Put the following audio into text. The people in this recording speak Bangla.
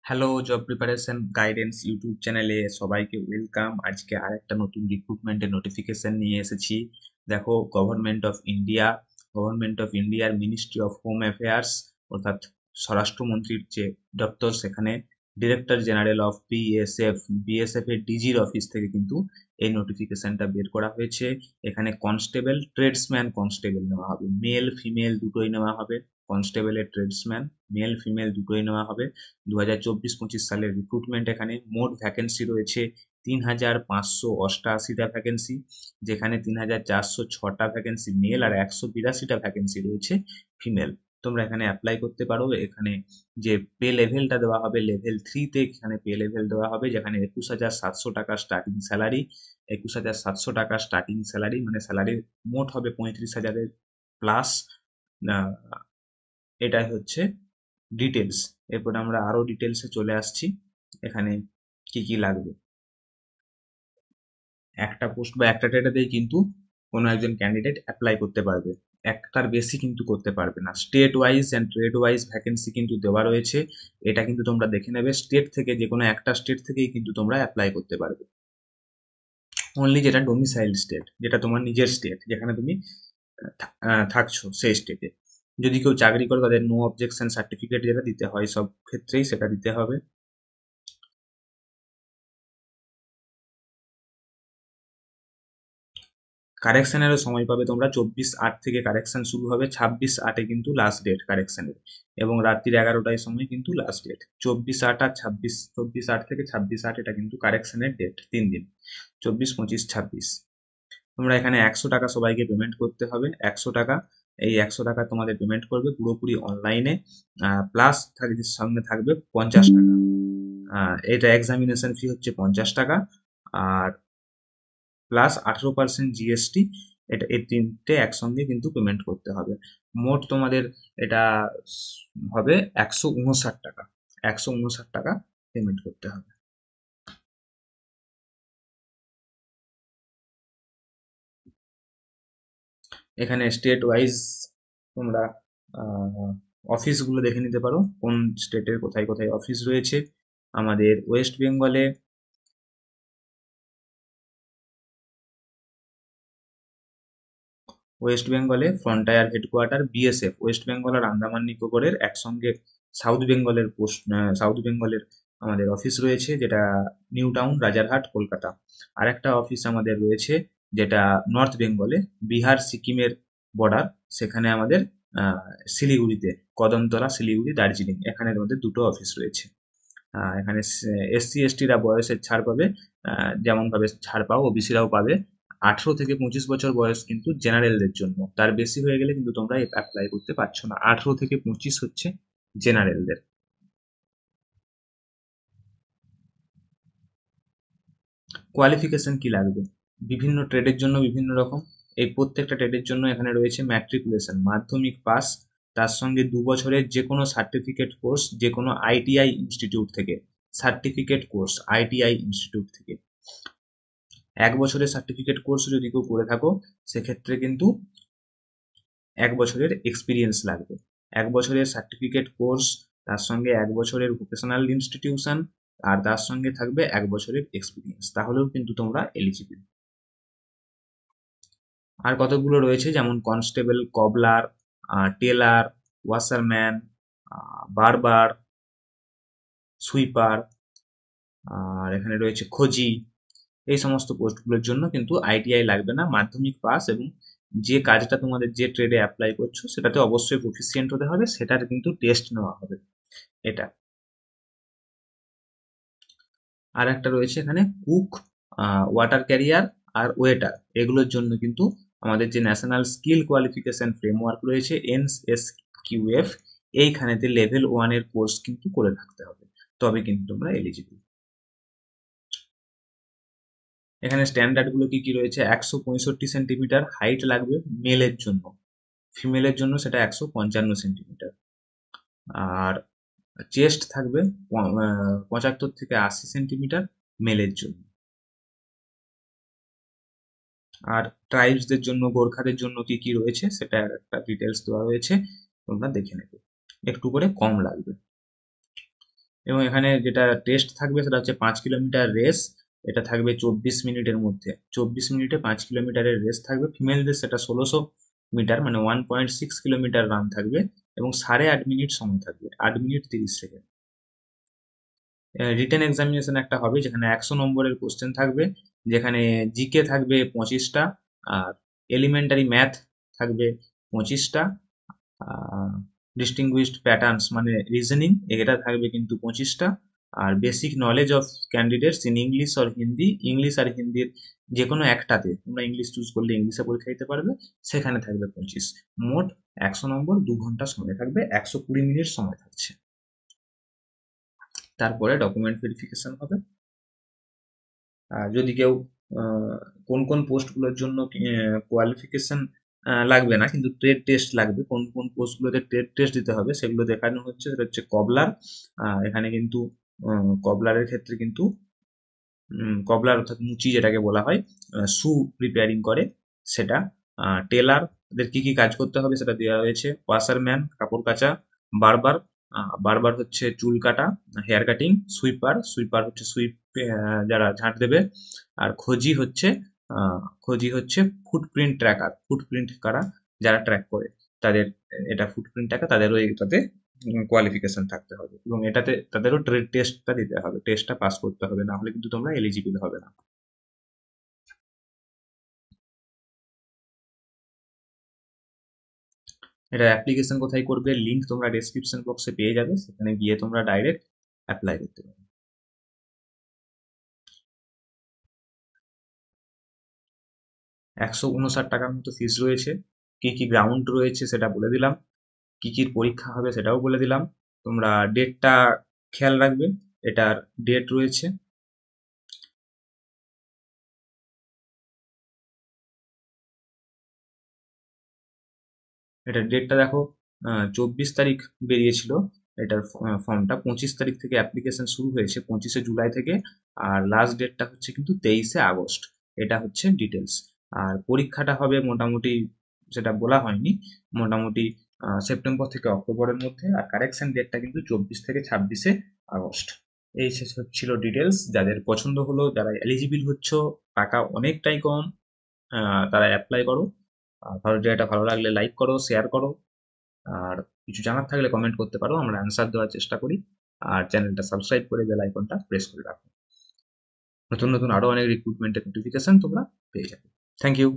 Hello, job preparation guidance YouTube চ্যানেলে সবাইকে ওয়েলকাম। আজকে আর একটা নতুন রিক্রুটমেন্টের নোটিফিকেশন নিয়ে এসেছি। দেখো, গভর্নমেন্ট অফ ইন্ডিয়ার মিনিস্ট্রি অফ হোম অ্যাফেয়ার্স, অর্থাৎ স্বরাষ্ট্রমন্ত্রীর যে দপ্তর, সেখানে ডিরেক্টর জেনারেল অফ বিএসএফ এর ডিজির অফিস থেকে কিন্তু এই নোটিফিকেশনটা বের করা হয়েছে। এখানে কনস্টেবল, ট্রেডসম্যান কনস্টেবল নেওয়া হবে, মেল ফিমেল দুটোই নেওয়া হবে। কনস্টেবলের ট্রেডসম্যান মেল ফিমেল দুটোই নেওয়া হবে। 2024-25 সালের রিক্রুটমেন্ট। এখানে মোট ভ্যাকেন্সি রয়েছে 3,588টা ভ্যাকেন্সি, যেখানে 3,406টা ভ্যাকেন্সি মেল আর 182টা ভ্যাকেন্সি রয়েছে ফিমেল। তোমরা এখানে অ্যাপ্লাই করতে পারো। এখানে যে পে লেভেলটা দেওয়া হবে, লেভেল 3-তে এখানে পে লেভেল দেওয়া হবে, যেখানে 21,700 টাকা স্টার্টিং স্যালারি। 21,700 টাকা স্টার্টিং স্যালারি, মানে স্যালারি মোট হবে 35,000-এর প্লাস। এটাই হচ্ছে ডিটেলস। এরপর আমরা আরো ডিটেলসে চলে আসছি। এখানে কি কি লাগবে, একটা পোস্ট বা একটা ডেটাতেই কিন্তু কোনো একজন ক্যান্ডিডেট অ্যাপ্লাই করতে পারবে, একটার বেশি কিন্তু করতে পারবে না। State wise and trade wise vacancy কিন্তু দেওয়া রয়েছে। এটা কিন্তু তোমরা দেখে নেবে, স্টেট থেকে যে কোনো একটা স্টেট থেকেই কিন্তু তোমরা অ্যাপ্লাই করতে পারবে। অনলি যেটা ডোমিসাইল স্টেট, যেটা তোমার নিজের স্টেট, যেখানে তুমি থাকছো, সেই স্টেটে যদি কেউ চাকরি করে তাদের নো অবজেকশন সার্টিফিকেট যেটা দিতে হয়, সব ক্ষেত্রেই সেটা দিতে হবে। কারেকশনেরও সময় পাবে তোমরা। 24/8 থেকে কারেকশন শুরু হবে, 26/8-এ কিন্তু লাস্ট ডেট কারেকশনের, এবং রাত্রির 11টায় সময় কিন্তু লাস্ট ডেট। 24/8 আর 26, 24/8 থেকে 26/8 এটা কিন্তু কারেকশনের ডেট, 3 দিন, 24, 25, 26। তোমরা এখানে 100 টাকা সবাইকে পেমেন্ট করতে হবে, 100 টাকা। এই 100 টাকা তোমাদের পেমেন্ট করবে পুরোপুরি অনলাইনে, প্লাস সঙ্গে থাকবে 50 টাকা। এটা এক্সামিনেশন ফি হচ্ছে 50 টাকা, আর প্লাস 18% জিএসটি। এটা এই তিনটে একসঙ্গে কিন্তু পেমেন্ট করতে হবে। মোট তোমাদের এটা হবে 159 টাকা। 159 টাকা পেমেন্ট করতে হবে। এখানে স্টেট ওয়াইজ তোমরা অফিসগুলো দেখে নিতে পারো, কোন স্টেটের কোথায় কোথায় অফিস রয়েছে। আমাদের ওয়েস্ট বেঙ্গলে frontier headquarter BSF, west Bengal আর আন্দামান নিকোবরের একসঙ্গে সাউথ বেঙ্গলের আমাদের অফিস রয়েছে, যেটা নিউ টাউন, রাজারহাট, কলকাতা। আর একটা অফিস আমাদের রয়েছে যেটা নর্থ বেঙ্গলে, বিহার সিকিমের বর্ডার, সেখানে আমাদের শিলিগুড়িতে, কদমতলা, শিলিগুড়ি, দার্জিলিং, এখানে আমাদের দুটো অফিস রয়েছে। এখানে এসসি এসটিরা বয়সের ছাড় পাবে, যেমন ভাবে ছাড় পাও ওবিসিরাও পাবে। 18 থেকে 25 বছর বয়স কিন্তু জেনারেলদের জন্য, তার বেশি হয়ে গেলে কিন্তু তোমরা অ্যাপ্লাই করতে পারছো না। 18 থেকে 25 হচ্ছে জেনারেলদের। কোয়ালিফিকেশন কি লাগবে, বিভিন্ন ট্রেডের জন্য বিভিন্ন রকম। এই প্রত্যেকটা ট্রেডের জন্য এখানে রয়েছে ম্যাট্রিকুলেশন, মাধ্যমিক পাস, তার সঙ্গে 2 বছরের যে কোনো সার্টিফিকেট কোর্স, যে কোনো আইটিআই ইনস্টিটিউট থেকে সার্টিফিকেট কোর্স, আইটিআই ইনস্টিটিউট থেকে। 1 বছরের সার্টিফিকেট কোর্স যদি কেউ করে থাকো, সেক্ষেত্রে কিন্তু 1 বছরের এক্সপিরিয়েন্স লাগবে। 1 বছরের সার্টিফিকেট কোর্স, তার সঙ্গে 1 বছরের ভোকেশনাল ইনস্টিটিউশন, আর তার সঙ্গে থাকবে 1 বছরের এক্সপিরিয়েন্স, তাহলেও কিন্তু তোমরা এলিজিবল। আর কতগুলো রয়েছে, যেমন কনস্টেবল, কবলার, টেলার, ওয়াশারম্যান, বারবার, সুইপার, আর এখানে রয়েছে খোঁজি। এই সমস্ত পোস্টগুলোর জন্য কিন্তু আইটিআই লাগবে না, মাধ্যমিক পাস, এবং যে কাজটা তোমাদের, যে ট্রেডে অ্যাপ্লাই করছো সেটাতে অবশ্যই প্রফিসিয়েন্ট হতে হবে, সেটার কিন্তু টেস্ট নেওয়া হবে। এটা। আর একটা রয়েছে এখানে কুক, ওয়াটার ক্যারিয়ার, আর ওয়েটার। এগুলোর জন্য কিন্তু আমাদের যে ন্যাশনাল স্কিল কোয়ালিফিকেশন ফ্রেমওয়ার্ক রয়েছে, NSQF, এইখানেতে লেভেল 1-এর কোর্স কিন্তু করে থাকতে হবে, তবে কিন্তু তোমরা এলিজিবল। এখানে স্ট্যান্ডার্ড গুলো কি কি রয়েছে, 165 সেন্টিমিটার হাইট লাগবে মেলের জন্য, ফিমেলের জন্য সেটা 155 সেন্টিমিটার। আর চেস্ট থাকবে 75 থেকে 80 সেন্টিমিটার মেলের জন্য। আর ট্রাইবসদের জন্য, গোর্খাদের জন্য কি কি রয়েছে সেটা একটা ডিটেলস দেওয়া রয়েছে, তোমরা দেখে নেবে, একটু করে কম লাগবে। এবং এখানে যেটা টেস্ট থাকবে সেটা হচ্ছে 5 কিলোমিটার রেস। এটা থাকবে 24 মিনিটের মধ্যে। 24 মিনিটে 5 কিলোমিটারের রেস থাকবে। ফিমেলদের সেটা 1600 মিটার মানে 1.6 কিলোমিটার রান থাকবে এবং 8.5 মিনিট সময় থাকবে, 8 মিনিট 30 সেকেন্ড। রিটেন এক্সামিনেশন একটা হবে যেখানে 100 নম্বরের কোশ্চেন থাকবে, যেখানে জিকে থাকবে 25টা, আর এলিমেন্টারি ম্যাথ থাকবে 25টা, ডিস্টিংগুইশড প্যাটার্নস মানে রিজনিং এটা থাকবে কিন্তু 25টা, আর basic knowledge of candidates in English or Hindi, English আর হিন্দির যে কোনো একটাতে তোমরা ইংলিশ চুজ করলে ইংলিশে পরীক্ষা দিতে পারবে, সেখানে থাকবে 25। মোট 100 নম্বর, 2 ঘন্টা সময় থাকবে, 120 মিনিট সময় থাকছে। তারপরে ডকুমেন্ট ভেরিফিকেশন হবে। যদি কেউ কোন কোন পোস্টগুলোর জন্য কোয়ালিফিকেশন লাগবে না কিন্তু ট্রেড টেস্ট লাগবে, কোন কোন পোস্টগুলোতে ট্রেড টেস্ট দিতে হবে সেগুলো দেখানো হচ্ছে। সেটা হচ্ছে কবলার। এখানে কিন্তু কবলারের ক্ষেত্রে কিন্তু কবলার অর্থাৎ মুচি যেটাকে বলা হয়, শু রিপেয়ারিং করে সেটা। টেলার, এদের কি কি কাজ করতে হবে সেটা দেওয়া হয়েছে। ওয়াশারম্যান, কাপড় কাচা। বারবার, বারবার হচ্ছে চুল কাটা, হেয়ার কাটিং। সুইপার, সুইপার হচ্ছে সুইপ, যারা ঝাঁট দেবে। আর খোঁজি হচ্ছে ফুটপ্রিন্ট ট্র্যাকার, ফুটপ্রিন্ট কারা যারা ট্র্যাক করে তাদের, এটা ফুটপ্রিন্ট ট্র্যাকার, তাদেরও এটাতে কোয়ালিফিকেশন থাকতে হবে এবং এটাতে তাদেরও ট্রেড টেস্টটা দিতে হবে, টেস্টটা পাস করতে হবে, না হলে কিন্তু তোমরা এলিজিবল হবে না। এটা অ্যাপ্লিকেশন কোথায় করবে, লিংক তোমরা ডেসক্রিপশন বক্সে পেয়ে যাবে, সেখানে গিয়ে তোমরা ডাইরেক্ট অ্যাপ্লাই করতে পারবে। 159 টাকার মতো ফিস রয়েছে। কি কি গ্রাউন্ড রয়েছে সেটা বলে দিলাম, কি কি পরীক্ষা হবে সেটাও বলে দিলাম। তোমরা ডেটটা খেয়াল রাখবে, এটার ডেট রয়েছে। এটার ডেটটা দেখো, 24 তারিখ বেরিয়েছিল এটার ফর্মটা। 25 তারিখ থেকে অ্যাপ্লিকেশন শুরু হয়েছে, 25শে জুলাই থেকে। আর লাস্ট ডেটটা হচ্ছে কিন্তু 23শে আগস্ট। এটা হচ্ছে ডিটেলস। আর পরীক্ষাটা হবে মোটামুটি, সেটা বলা হয়নি, মোটামুটি সেপ্টেম্বর থেকে অক্টোবরের মধ্যে। আর কারেকশন ডেটটা কিন্তু 24 থেকে 26শে আগস্ট। এই শেষ হচ্ছিল ডিটেলস। যাদের পছন্দ হলো, যারা এলিজিবল হচ্ছ, টাকা অনেকটাই কম, তারা অ্যাপ্লাই করো। আর ভিডিওটা ভালো লাগলে লাইক করো, শেয়ার করো। আর কিছু জানার থাকলে কমেন্ট করতে পারো, আমরা অ্যান্সার দেওয়ার চেষ্টা করি। আর চ্যানেলটা সাবস্ক্রাইব করে বেল আইকনটা প্রেস করে রাখো। নতুন নতুন আরো অনেক রিক্রুটমেন্টের নোটিফিকেশন তোমরা পেয়ে যাবে। Thank you.